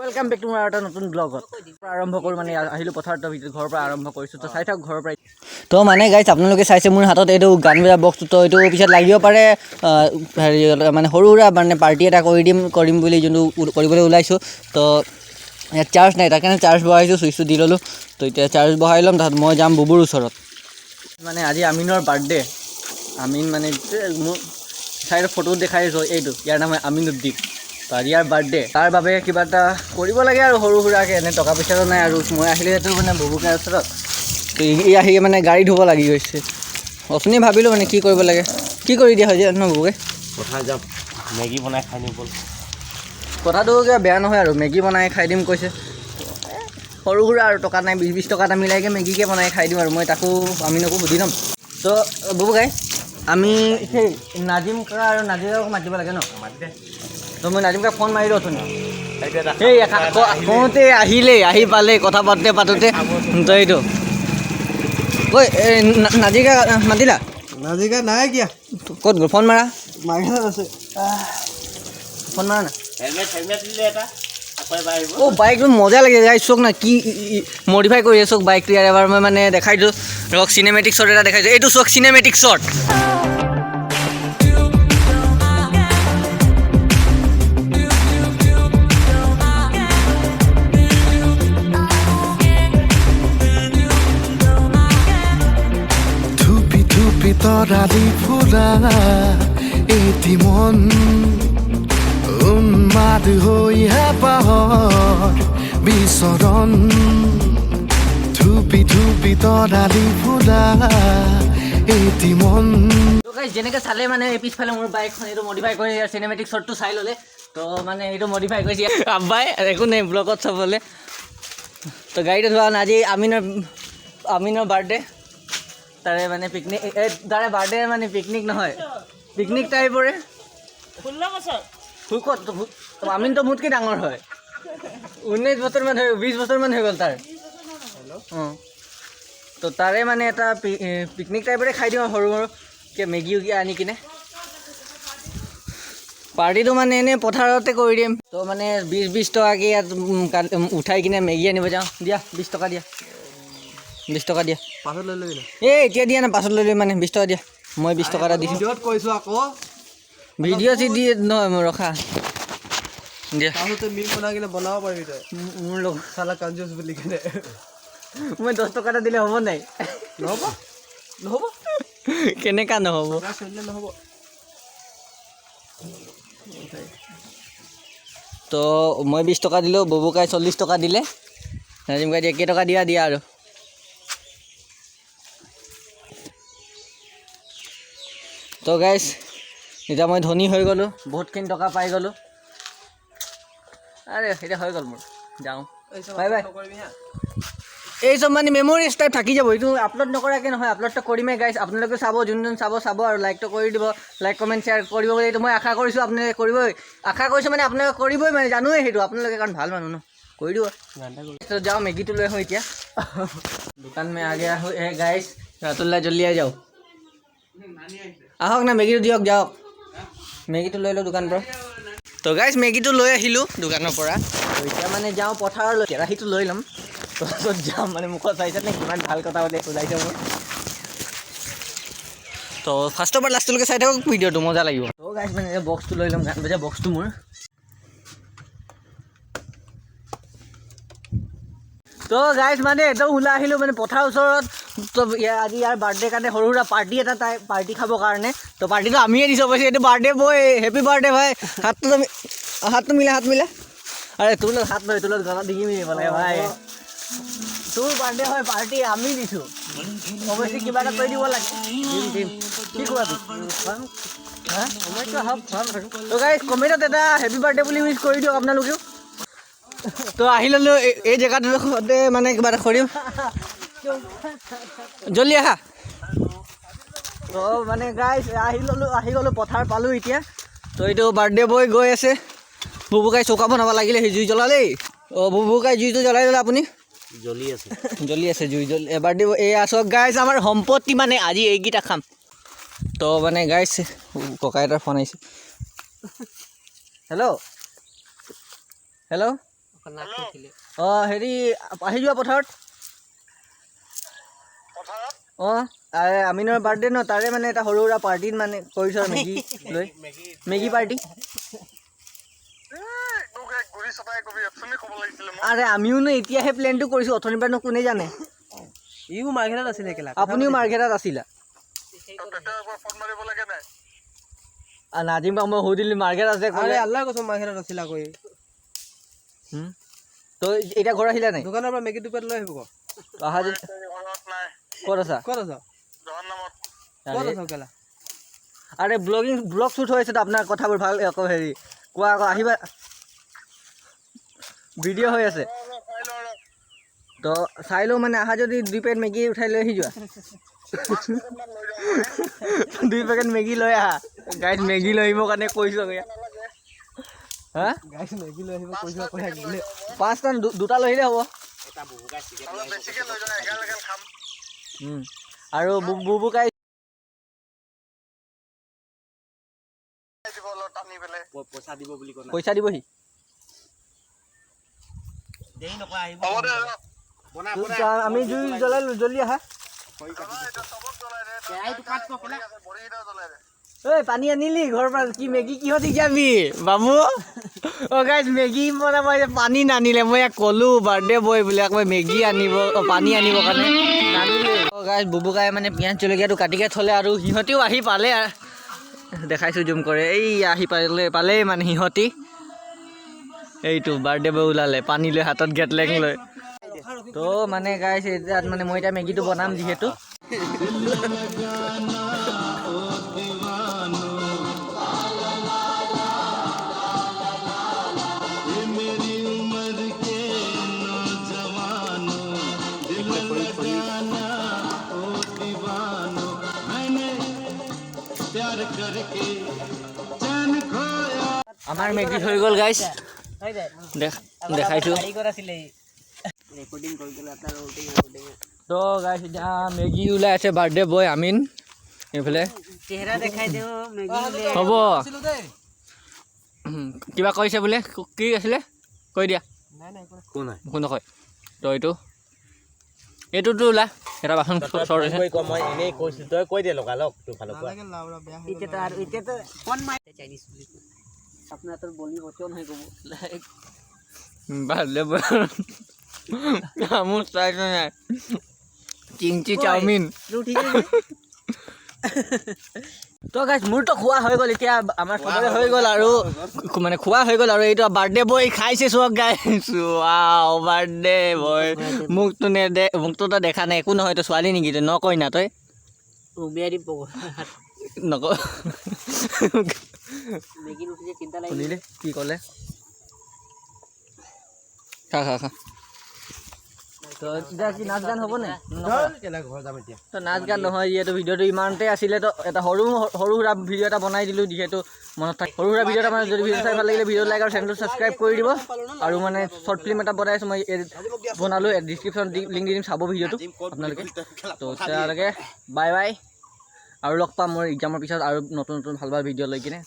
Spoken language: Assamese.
वेलकम बैक टू माय এটা নতুন ব্লগত আৰম্ভ কৰোঁ মানে আহিলো পথাৰত ঘৰৰ পৰা আৰম্ভ কৰিছোঁ তো চাই থাক ঘৰৰ পৰা তো মানে গাইছ আপোনালোকে চাইছে মোৰ হাতত এইটো গান বজা বক্সটো তো এইটো পিছত লাগিব পাৰে হেৰি মানে সৰু সুৰা মানে পাৰ্টি এটা কৰিম বুলি যোনটো কৰিবলৈ ওলাইছোঁ তো ইয়াত চাৰ্জ নাই তাৰ কাৰণে চাৰ্জ বহাইছোঁ চুইচটো দি ল'লোঁ তো এতিয়া চাৰ্জ বহাই ল'ম তাৰপিছত মই যাম বুবুৰ ওচৰত মানে আজি আমিনৰ বাৰ্থডে আমিন মানে মোৰ চাইডৰ ফটো দেখাই আছোঁ এইটো ইয়াৰ নাম আমিনুদ্দিন তো আজি ইয়াৰ বাৰ্থডে তাৰ বাবে কিবা এটা কৰিব লাগে আৰু সৰু সুৰাকৈ এনে টকা পইচাটো নাই আৰু মই আহিলেতো মানে বুবুকাৰ ওচৰত তো ই আহি মানে গাড়ী ধুব লাগি গৈছে অথনি ভাবিলোঁ মানে কি কৰিব লাগে কি কৰি দিয়া হয় যে ন বুবুকে পথাৰ যাম মেগী বনাই খাই নিম ব'ল কথাটো কিবা বেয়া নহয় আৰু মেগী বনাই খাই দিম কৈছে সৰু সুৰা আৰু টকা নাই 20 টকা এটা মিলাইকৈ মেগীকে বনাই খাই দিম আৰু মই তাকো আমিনকো সুধি ল'ম তো বুবুকাই আমি সেই নাজিম কাকা আৰু নাজিৰাক মাতিব লাগে ন মাতি দে তো মই নাজিম কাক ফোন মাৰিলোঁ অথনি এই কওঁতে আহিলেই আহি পালে কথা পাতোঁতে তো এইটো ঐ নাজিকা মাতিলা নাজিকা নাই কিয়া ক'ত গ'ল ফোন মাৰা মাইনাত আছে ফোন মাৰা না হেলমেট দিলে এটা অ' বাইকটো মজা লাগে গাই চওক না কি মডিফাই কৰি চওক বাইকটো ইয়াৰ এবাৰ মই মানে দেখাই দিওঁ ধৰক চিনেমেটিক শ্বট এটা দেখাইছোঁ এইটো চওক চিনেমেটিক শ্বট তৰালি ফুৰা এটি মন উন্মাদ হৈ হেঁপাহৰ বিচৰণ ধুপি ধুপি তৰালি ফুৰা এটি মন যেনেকৈ চালে মানে পিছফালে মোৰ বাইকখন এইটো মডিফাই কৰি চিনেমেটিক শ্বটটো চাই ল'লে তো মানে এইটো মডিফাই কৰিছে আব্বাই একো নাই ব্লগত চাবলৈ তো গাড়ীটো ধোৱা আজি আমিনৰ বাৰ্থডে তাৰে মানে পিকনিক তাৰে বাৰ্থডে মানে পিকনিক নহয় পিকনিক টাইপৰে 16 বছৰ আমিনটো মোতকৈ ডাঙৰ হয় 19 বছৰমান হৈ 20 বছৰমান হৈ গ'ল তাৰ অঁ তো তাৰে মানে এটা পিকনিক টাইপৰে খাই দিওঁ সৰু সৰুকৈ মেগী আনি কিনে পাৰ্টিটো মানে এনেই পথাৰতে কৰি দিম তো মানে 20 টকাকৈ ইয়াত উঠাই কিনে মেগী আনিব যাওঁ দিয়া 20 টকা দিয়া 20 টকা দিয়া পাছত লৈ ল'বি এই এতিয়া দিয়া না পাছত লৈ লৈ মানে 20 টকা দিয়া মই 20 টকা এটা দিছোঁ ভিডিঅ'ত কৈছোঁ আকৌ ভিডিঅ' চি দিয়ে নহয় মই ৰখা দিয়া তাৰপিছতে মিল বনাই কিনে বনাব পাৰিবি তই মোৰ লগত চালা কনজুচ বুলি কিনে মই 10 টকা এটা দিলে হ'ব নাই নহ'ব নহ'ব কেনেকুৱা নহ'ব চলিলে নহ'ব তো মই 20 টকা দিলোঁ বুবুকাই 40 টকা দিলে নাজিমকাই দিয়ে কেইটকা দিয়া আৰু তো গাইছ এতিয়া মই ধনী হৈ গ'লোঁ বহুতখিনি টকা পাই গ'লোঁ আৰে এতিয়া হৈ গ'ল মোৰ যাওঁ বাই বাই এই চব মানে মেমৰিজ টাইপ থাকি যাব এইটো আপলোড নকৰাকৈ নহয় আপলোডটো কৰিমেই গাইছ আপোনালোকে চাব যোন চাব আৰু লাইকটো কৰি দিব লাইক কমেণ্ট শ্বেয়াৰ কৰিব বুলি এইটো মই আশা কৰিছোঁ আপোনালোকে কৰিবই আশা কৰিছোঁ মানে আপোনালোকে কৰিবই মানে জানোৱেই সেইটো আপোনালোকে কাৰণ ভাল মানুহ ন কৰি দিব তো যাওঁ মেগীটো লৈ আহোঁ এতিয়া দোকান মে আগে আহোঁ গাইছ ৰাতুল্লা জল্দি আহি যাওঁ আহক না মেগীটো দিয়ক যাওক মেগীটো লৈ লওঁ দোকানৰ পৰা তো গাইছ মেগীটো লৈ আহিলোঁ দোকানৰ পৰা তো এতিয়া মানে যাওঁ পথাৰলৈ কেৰাহীটো লৈ ল'ম তাৰপিছত যাম মানে মুখত চাইছে নে কিমান ভাল কথা বুলি বুজাইছে মোৰ তো ফাৰ্ষ্টৰ পৰা লাষ্টলৈকে চাই থাকক ভিডিঅ'টো মজা লাগিব তো গাইছ মানে বক্সটো লৈ ল'ম গান বজা বক্সটো মোৰ তো গাইছ মানে একদম ওলাই আহিলোঁ মানে পথাৰৰ ওচৰত তো আজি ইয়াৰ বাৰ্থডে কাৰণে সৰু সুৰা পাৰ্টি এটা তাই পাৰ্টি খাবৰ কাৰণে তো পাৰ্টিটো আমিয়ে দিছোঁ অৱশ্যে এইটো বাৰ্থডে বয় হেপী বাৰ্থডে ভাই হাতটো মিলা আৰে তোৰ লগত হাত নহয় তোৰ লগত গলা ডিঙি মিলিব লাগে ভাই তোৰ বাৰ্থডে হয় পাৰ্টি আমি দিছোঁ অৱশ্যে কিবা এটা কৰি দিব লাগে দিম কি কোৱা তো গাইছ কমেণ্টত এটা হেপী বাৰ্থডে বুলি উইচ কৰি দিয়ক আপোনালোকেও তো আহি ল'লোঁ এই জেগাটোতে মানে কিবা এটা কৰিম জল্দি আহা তো মানে গাইছ আহি গ'লোঁ পথাৰ পালোঁ এতিয়া তো এইটো বাৰ্থডে বয় গৈ আছে বুবুকাই চৌকা বনাব লাগিলে সি জুই জ্বলালেই অঁ বুবুকাই জুইটো জ্বলাই ল'লে আপুনি জ্বলি আছে জুই বাৰ্থডে এই আছক গাইছ আমাৰ সম্পত্তি মানে আজি এইকেইটা খাম তো মানে গাইছ ককা এটাৰ ফোন আহিছে হেল্ল' অঁ হেৰি আহি যোৱা পথাৰত অঁ আমিনৰ বাৰ্থডে ন তাৰে মানে এটা সৰু সুৰা পাৰ্টিত মানে কৰিছোঁ আৰু মেগী লৈ মেগী পাৰ্টি আৰে আমিও ন এতিয়াহে প্লেনটো কৰিছোঁ অথনিৰ পৰানো কোনে জানে ইও মাৰ্কেটত আছিলে কেলা আপুনিও মাৰ্কেটত আছিলা নাজিম বা মই সুধিলোঁ মাৰ্কেট আছে আৰে আল্লাহ কৈছোঁ মাৰ্কেটত আছিলা কৈ তো এতিয়া ঘৰ আহিলা নাই দোকানৰ পৰা মেগী দুপেট লৈ আহিব অহা যদি ক'ত আছা ক'ত আছ ক'ত আছ কেলা আৰে ব্লগ শ্বুট হৈ আছে তো আপোনাৰ কথাবোৰ ভাল আকৌ হেৰি কোৱা আকৌ আহিবা ভিডিঅ' হৈ আছে তো চাই লওঁ মানে আহা যদি 2 পেকেট মেগী উঠাই লৈ আহি যোৱা 2 পেকেট মেগী লৈ আহা গাইজ মেগী লৈ আহিবৰ কাৰণে কৈছোঁ হা গাইছ মেগী লৈ আহিব কৈছোঁ কৈ থাকিলে 5টা 2টা লৈ আহিলে হ'ব আৰু বুবুকাই পইচা দিব বুলি কোৱা পইচা দিবহি দেৰি নকৰা আহিব আমি জুই জ্বলালোঁ জল্দি আহা ঐ পানী আনিলি ঘৰৰ পৰা কি মেগী কিহত যাবি বাবু অ' গাইজ মেগী বনাব পানী নানিলে মই ইয়াক ক'লোঁ বাৰ্থডে বয় বুলি আকৌ মেগী আনিব পানী আনিবৰ কাৰণে নানিলে অ' গাইজ বুবুকাই মানে পিঁয়াজ জলকীয়াটো কাটিকে থ'লে আৰু সিহঁতিও আহি পালে দেখাইছোঁ জুম কৰে এই আহি পালেই মানে সিহঁতি এইটো বাৰ্থডে বয় ওলালে পানী লৈ হাতত গেটলেং লৈ তো মানে গাইজ এতিয়া মানে মই এতিয়া মেগীটো বনাম যিহেতু আমাৰ মেগী হৈ গ'ল গাইজ দেখাইছোঁ তো গাইজ এতিয়া মেগী ওলাই আছে বাৰ্থডে বয় আমিন এইফালে হ'ব কিবা কৈছে বোলে কি আছিলে কৈ দিয়া একো নকয় তো এইটোতো ওলা এটা বাচন মই এনেই কৈছোঁ তই কৈ দিয়ে লগালগ তোৰ ফালৰ পৰা আপনাৰ তোৰ বলি বচন হয়ে গো বাৰ্থডে বয় আমাৰ চাইছ না চিংচি চাউমিন তো গাইজ মোৰতো খোৱা হৈ গ'ল এতিয়া আমাৰ সবৰে হৈ গ'ল আৰু মানে খোৱা হৈ গ'ল আৰু এইটো বাৰ্থডে বয় খাইছে চব গাইজ ৱাও বাৰ্থডে বয় মোকতো দেখা নাই একো নহয় তই ছোৱালী নেকি তই নকয় না তই নক শুনিলে কি ক'লে খা তো এতিয়া কি নাচ গান হ'ব নে তো নাচ গান নহয় যিহেতু ভিডিঅ'টো ইমানতে আছিলে তো এটা সৰু সুৰা ভিডিঅ' এটা বনাই দিলোঁ যিহেতু মনত থাকে সৰু সুৰা ভিডিঅ' এটা মানে যদি ভিডিঅ' চাই ভাল লাগিলে ভিডিঅ' লাইক আৰু চেনেলটো ছাবস্ক্ৰাইব কৰি দিব আৰু মানে শ্বৰ্ট ফিল্ম এটা বনাই আছোঁ মই বনালোঁ ডিছক্ৰিপশ্যন লিংক দি দিম চাব ভিডিঅ'টো আপোনালোকে তো তেতিয়ালৈকে বাই বাই আৰু লগ পাম মোৰ এক্সামৰ পিছত আৰু নতুন ভাল ভিডিঅ' লৈ কিনে